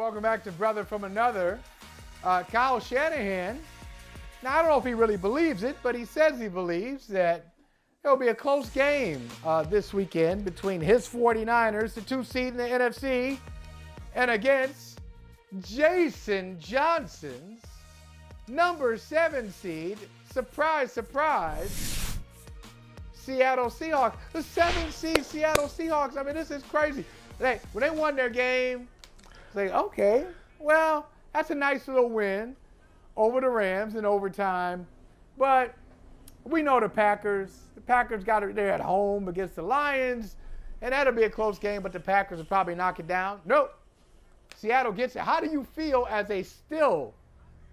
Welcome back to Brother from Another. Kyle Shanahan, now I don't know if he really believes it, but he says he believes that there'll be a close game this weekend between his 49ers, the 2 seed in the NFC, and against Jason Johnson's number 7 seed, surprise, surprise, Seattle Seahawks. The 7 seed Seattle Seahawks. I mean, this is crazy. When they won their game, it's like, okay, well, that's a nice little win over the Rams in overtime. But we know the Packers. The Packers got it there at home against the Lions, and that'll be a close game, but the Packers will probably knock it down. Nope. Seattle gets it. How do you feel as a still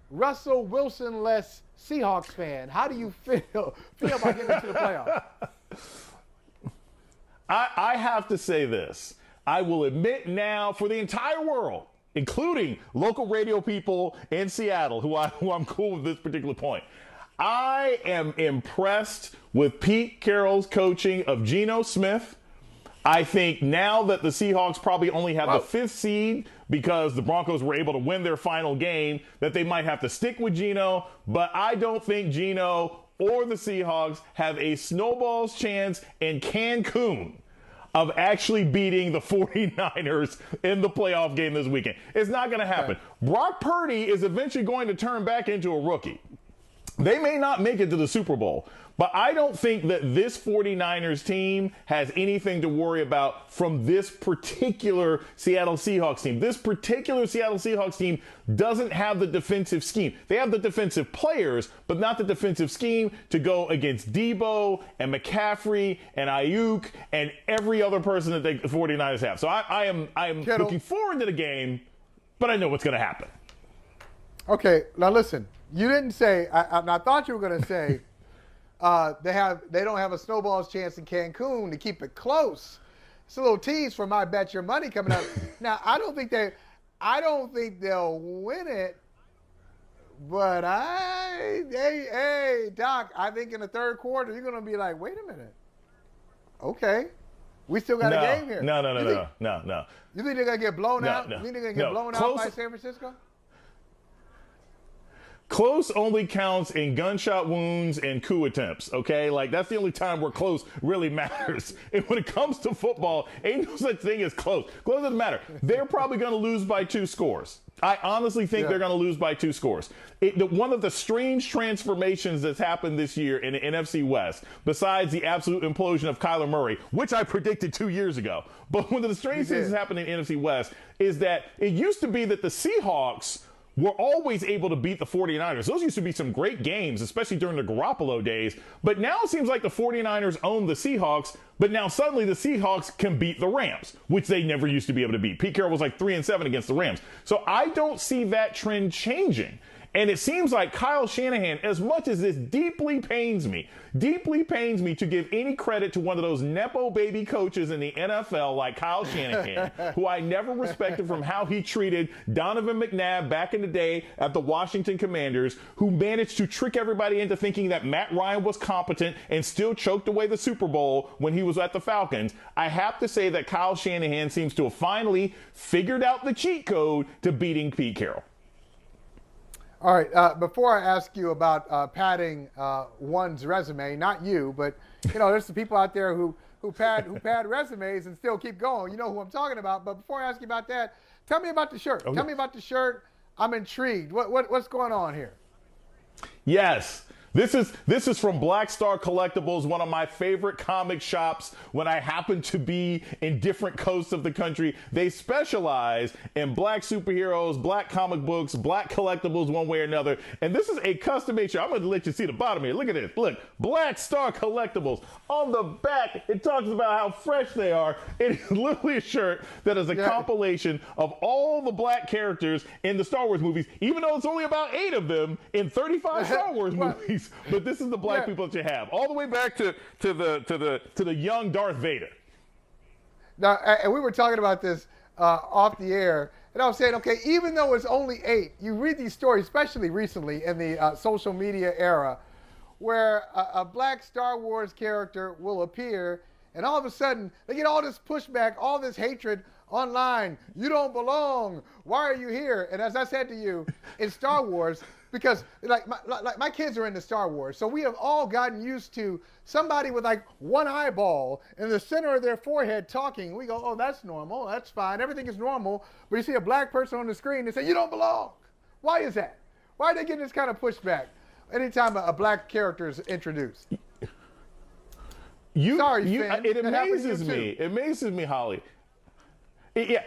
Russell Wilson-less Seahawks fan? How do you feel about getting into the playoffs? I have to say this. I will admit now for the entire world, including local radio people in Seattle, who I'm cool with this particular point. I am impressed with Pete Carroll's coaching of Geno Smith. I think now that the Seahawks probably only have the 5th seed because the Broncos were able to win their final game, that they might have to stick with Geno. But I don't think Geno or the Seahawks have a snowball's chance in Cancun of actually beating the 49ers in the playoff game this weekend. It's not going to happen. Brock Purdy is eventually going to turn back into a rookie. They may not make it to the Super Bowl, but I don't think that this 49ers team has anything to worry about from this particular Seattle Seahawks team. This particular Seattle Seahawks team doesn't have the defensive scheme. They have the defensive players, but not the defensive scheme to go against Debo and McCaffrey and Ayuk and every other person that the 49ers have. So I am looking forward to the game, but I know what's going to happen. Okay, now listen. You didn't say. I thought you were going to say they don't have a snowball's chance in Cancun to keep it close. It's a little tease for my bet your money coming up. Now I don't think they'll win it. But hey, Doc, I think in the third quarter you're going to be like, wait a minute. Okay, we still got a game here. No. You think they're going to get blown out? No. You think they're going to get blown out by San Francisco? Close only counts in gunshot wounds and coup attempts, okay? Like, that's the only time where close really matters. And when it comes to football, ain't no such thing as close. Close doesn't matter. They're probably going to lose by 2 scores. I honestly think they're going to lose by 2 scores. One of the strange transformations that's happened this year in the NFC West, besides the absolute implosion of Kyler Murray, which I predicted 2 years ago, but one of the strange things that's happened in the NFC West is that it used to be that the Seahawks were always able to beat the 49ers. Those used to be some great games, especially during the Garoppolo days. But now it seems like the 49ers own the Seahawks, but now suddenly the Seahawks can beat the Rams, which they never used to be able to beat. Pete Carroll was like 3-7 against the Rams. So I don't see that trend changing. And it seems like Kyle Shanahan, as much as this deeply pains me to give any credit to one of those Nepo baby coaches in the NFL like Kyle Shanahan, who I never respected from how he treated Donovan McNabb back in the day at the Washington Commanders, who managed to trick everybody into thinking that Matt Ryan was competent and still choked away the Super Bowl when he was at the Falcons. I have to say that Kyle Shanahan seems to have finally figured out the cheat code to beating Pete Carroll. All right, before I ask you about padding one's resume, not you, but there's some people out there who pad resumes and still keep going. You know who I'm talking about. But before I ask you about that, tell me about the shirt. Tell me about the shirt. I'm intrigued. What's going on here? Yes. This is from Black Star Collectibles, one of my favorite comic shops when I happen to be in different coasts of the country. They specialize in black superheroes, black comic books, black collectibles one way or another. And this is a custom-made shirt. I'm going to let you see the bottom here. Look at this. Look, Black Star Collectibles. On the back, it talks about how fresh they are. It is literally a shirt that is a compilation of all the black characters in the Star Wars movies, even though it's only about 8 of them in 35 Star Wars movies. But this is the black people that you have, all the way back to the young Darth Vader. Now, and we were talking about this off the air, and I was saying, okay, even though it's only 8, you read these stories, especially recently in the social media era, where a black Star Wars character will appear, and all of a sudden they get all this pushback, all this hatred online, you don't belong. Why are you here? And as I said to you, in Star Wars, because like my kids are into Star Wars, so we have all gotten used to somebody with like one eyeball in the center of their forehead talking. We go, oh, that's normal. That's fine. Everything is normal. But you see a black person on the screen and say, you don't belong. Why is that? Why are they getting this kind of pushback anytime a black character is introduced? Sorry, fan. It amazes me. It amazes me, Holly. In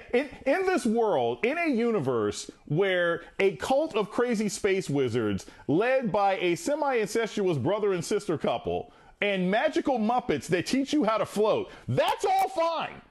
this world, in a universe where a cult of crazy space wizards led by a semi-incestuous brother and sister couple and magical Muppets that teach you how to float, that's all fine.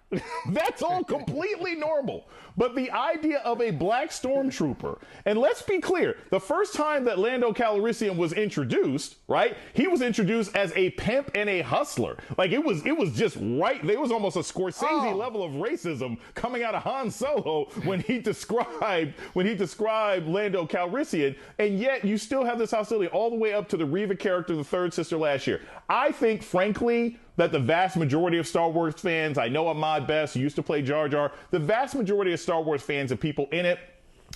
That's all completely normal. But the idea of a black stormtrooper, and let's be clear, the first time that Lando Calrissian was introduced, right, he was introduced as a pimp and a hustler. Like it was just right. There was almost a Scorsese level of racism coming out of Han Solo when he described Lando Calrissian, and yet you still have this hostility all the way up to the Reva character, the third sister last year. I think, frankly, that the vast majority of Star Wars fans, I know Ahmad Best used to play Jar Jar, the vast majority of Star Wars fans and people in it,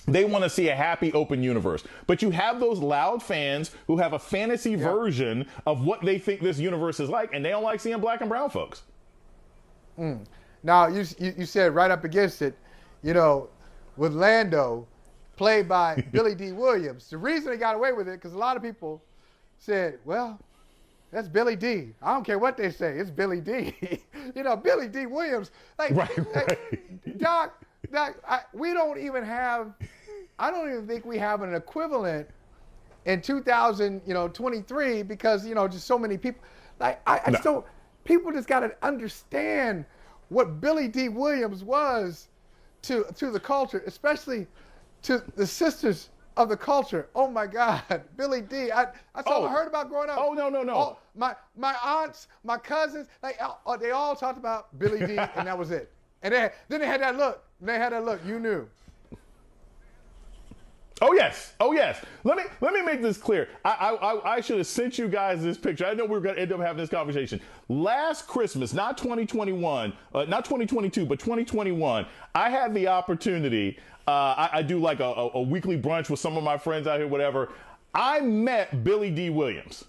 they want to see a happy, open universe. But you have those loud fans who have a fantasy version of what they think this universe is like, and they don't like seeing black and brown folks. Now, you said right up against it, you know, with Lando, played by Billy D. Williams. The reason they got away with it, because a lot of people said, well, that's Billy D. I don't care what they say. It's Billy D. You know, Billy D. Williams. Like, Doc, we don't even have, I don't even think we have an equivalent in 2023 because, you know, just so many people. Like, I just don't, people just got to understand what Billy D. Williams was to the culture, especially to the sisters of the culture. Oh my God, Billy D. I heard about growing up. Oh, no. My aunts, my cousins, they all talked about Billy D. and that was it. And then they had that look. You knew. Oh yes. Let me make this clear. I should have sent you guys this picture. I know we were going to end up having this conversation. Last Christmas, not 2021, not 2022, but 2021, I had the opportunity. I do like a weekly brunch with some of my friends out here, whatever. I met Billy D. Williams.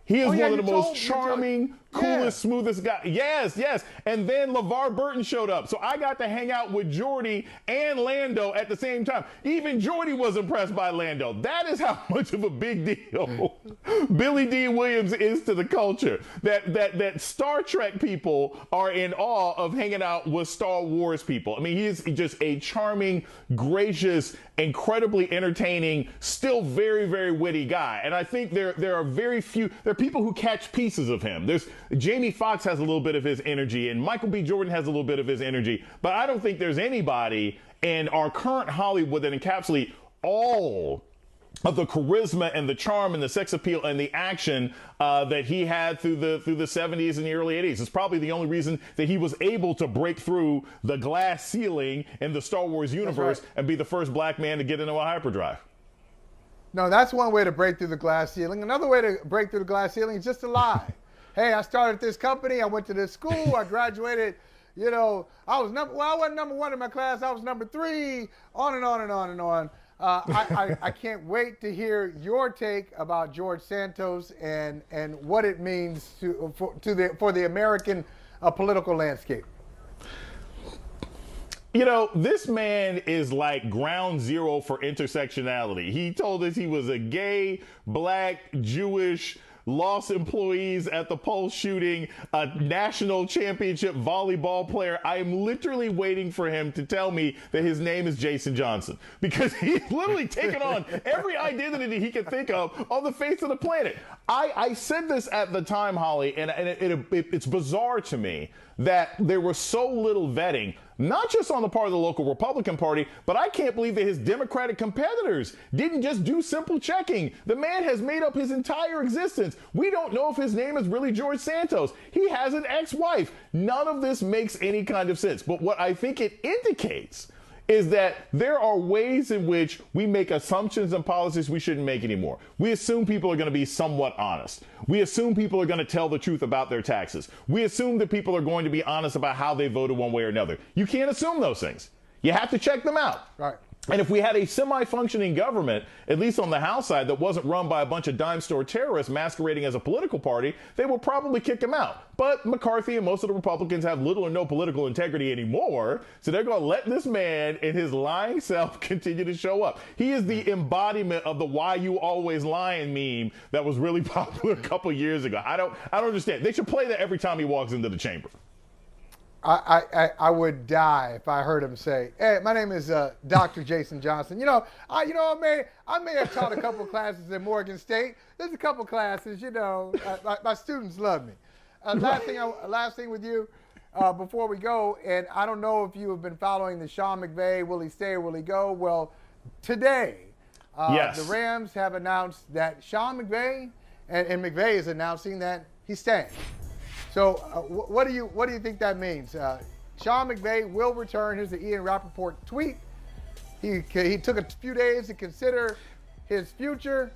He is one of the most charming, coolest, smoothest guy. Yes. And then LeVar Burton showed up. So I got to hang out with Jordy and Lando at the same time. Even Jordy was impressed by Lando. That is how much of a big deal Billy D. Williams is to the culture. That Star Trek people are in awe of hanging out with Star Wars people. I mean, he is just a charming, gracious, incredibly entertaining, still very, very witty guy. And I think there are very few, there are people who catch pieces of him. There's Jamie Foxx has a little bit of his energy, and Michael B. Jordan has a little bit of his energy, but I don't think there's anybody in our current Hollywood that encapsulate all of the charisma and the charm and the sex appeal and the action that he had through the 70s and the early 80s. It's probably the only reason that he was able to break through the glass ceiling in the Star Wars universe and be the first black man to get into a hyperdrive. No, that's one way to break through the glass ceiling. Another way to break through the glass ceiling is just to lie. Hey, I started this company. I went to this school. I graduated. You know, I wasn't number one in my class. I was number 3. On and on and on and on. I can't wait to hear your take about George Santos and what it means for the American political landscape. You know, this man is like ground zero for intersectionality. He told us he was a gay, black, Jewish, lost employees at the Pulse shooting, a national championship volleyball player. I am literally waiting for him to tell me that his name is Jason Johnson, because he's literally taken on every identity he could think of on the face of the planet. I said this at the time, Holly, and it's bizarre to me that there was so little vetting, not just on the part of the local Republican Party, but I can't believe that his Democratic competitors didn't just do simple checking. The man has made up his entire existence. We don't know if his name is really George Santos. He has an ex-wife. None of this makes any kind of sense. But what I think it indicates is that there are ways in which we make assumptions and policies we shouldn't make anymore. We assume people are going to be somewhat honest. We assume people are going to tell the truth about their taxes. We assume that people are going to be honest about how they voted one way or another. You can't assume those things. You have to check them out. Right. And if we had a semi-functioning government, at least on the House side, that wasn't run by a bunch of dime store terrorists masquerading as a political party, they would probably kick him out. But McCarthy and most of the Republicans have little or no political integrity anymore, so they're going to let this man and his lying self continue to show up. He is the embodiment of the "why you always lying" meme that was really popular a couple years ago. I don't understand. They should play that every time he walks into the chamber. I would die if I heard him say, "Hey, my name is Dr. Jason Johnson." I may have taught a couple classes at Morgan State. There's a couple classes, my students love me. Last thing with you before we go, and I don't know if you have been following the Sean McVay, will he stay or will he go? Well, today, yes, the Rams have announced that Sean McVay and McVay is announcing that he's staying. So what do you think that means? Sean McVay will return. Here's the Ian Rappaport tweet. He took a few days to consider his future,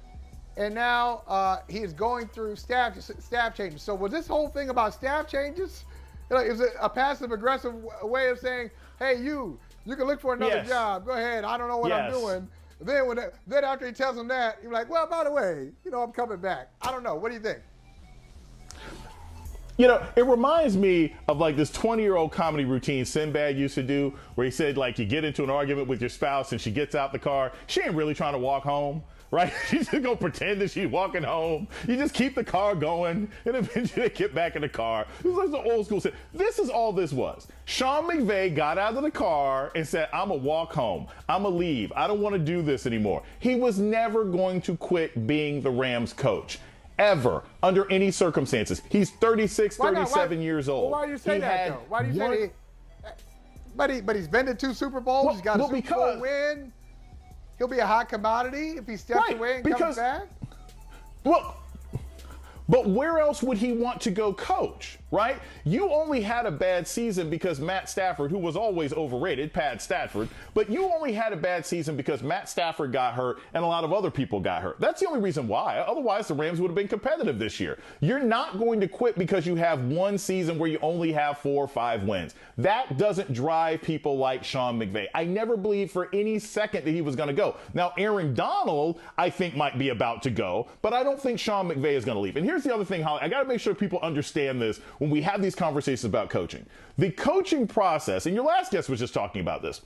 and now he is going through staff changes. So was this whole thing about staff changes? Is it a passive-aggressive way of saying, "Hey, you can look for another job. Go ahead. I don't know what I'm doing." Then after he tells him that, you're like, "Well, by the way, I'm coming back." I don't know. What do you think? It reminds me of like this 20-year-old comedy routine Sinbad used to do, where he said, like, you get into an argument with your spouse and she gets out the car. She ain't really trying to walk home, right? She's just going to pretend that she's walking home. You just keep the car going, and eventually they get back in the car. It was like the old school said. This is all this was. Sean McVay got out of the car and said, "I'm going to walk home. I'm going to leave. I don't want to do this anymore." He was never going to quit being the Rams coach. Ever, under any circumstances. He's 36, 37 years old. Well, why do you say that, though? Why do you say that? But he's been to 2 Super Bowls. He's got a Super Bowl win. He'll be a hot commodity if he steps away and comes back. Well, but where else would he want to go coach, right? You only had a bad season because Matt Stafford, who was always overrated, Pat Stafford, but you only had a bad season because Matt Stafford got hurt and a lot of other people got hurt. That's the only reason why. Otherwise, the Rams would have been competitive this year. You're not going to quit because you have one season where you only have 4 or 5 wins. That doesn't drive people like Sean McVay. I never believed for any second that he was going to go. Now, Aaron Donald, I think, might be about to go, but I don't think Sean McVay is going to leave. And here's the other thing, Holly. I got to make sure people understand this when we have these conversations about coaching. The coaching process, and your last guest was just talking about this,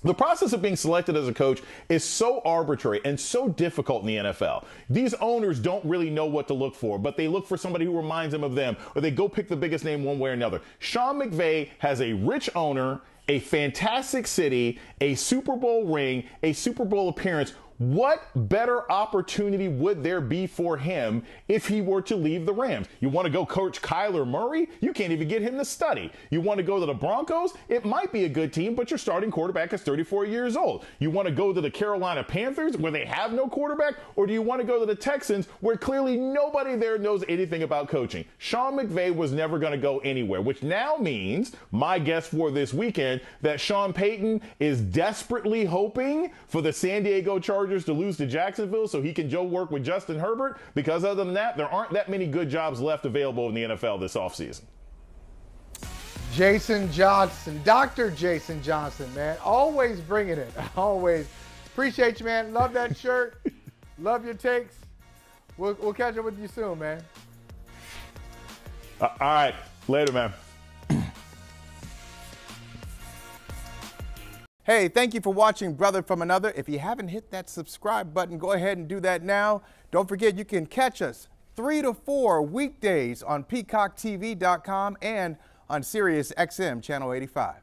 the process of being selected as a coach is so arbitrary and so difficult in the NFL. These owners don't really know what to look for, but they look for somebody who reminds them of them, or they go pick the biggest name one way or another. Sean McVay has a rich owner, a fantastic city, a Super Bowl ring, a Super Bowl appearance. What better opportunity would there be for him if he were to leave the Rams? You want to go coach Kyler Murray? You can't even get him to study. You want to go to the Broncos? It might be a good team, but your starting quarterback is 34 years old. You want to go to the Carolina Panthers where they have no quarterback? Or do you want to go to the Texans where clearly nobody there knows anything about coaching? Sean McVay was never going to go anywhere, which now means, my guess for this weekend, that Sean Payton is desperately hoping for the San Diego Chargers to lose to Jacksonville so he can work with Justin Herbert, because other than that, there aren't that many good jobs left available in the NFL this offseason. Jason Johnson, Dr. Jason Johnson, man. Always bringing it. Always. Appreciate you, man. Love that shirt. Love your takes. We'll catch up with you soon, man. All right. Later, man. Hey, thank you for watching Brother from Another. If you haven't hit that subscribe button, go ahead and do that now. Don't forget, you can catch us 3 to 4 weekdays on PeacockTV.com and on Sirius XM Channel 85.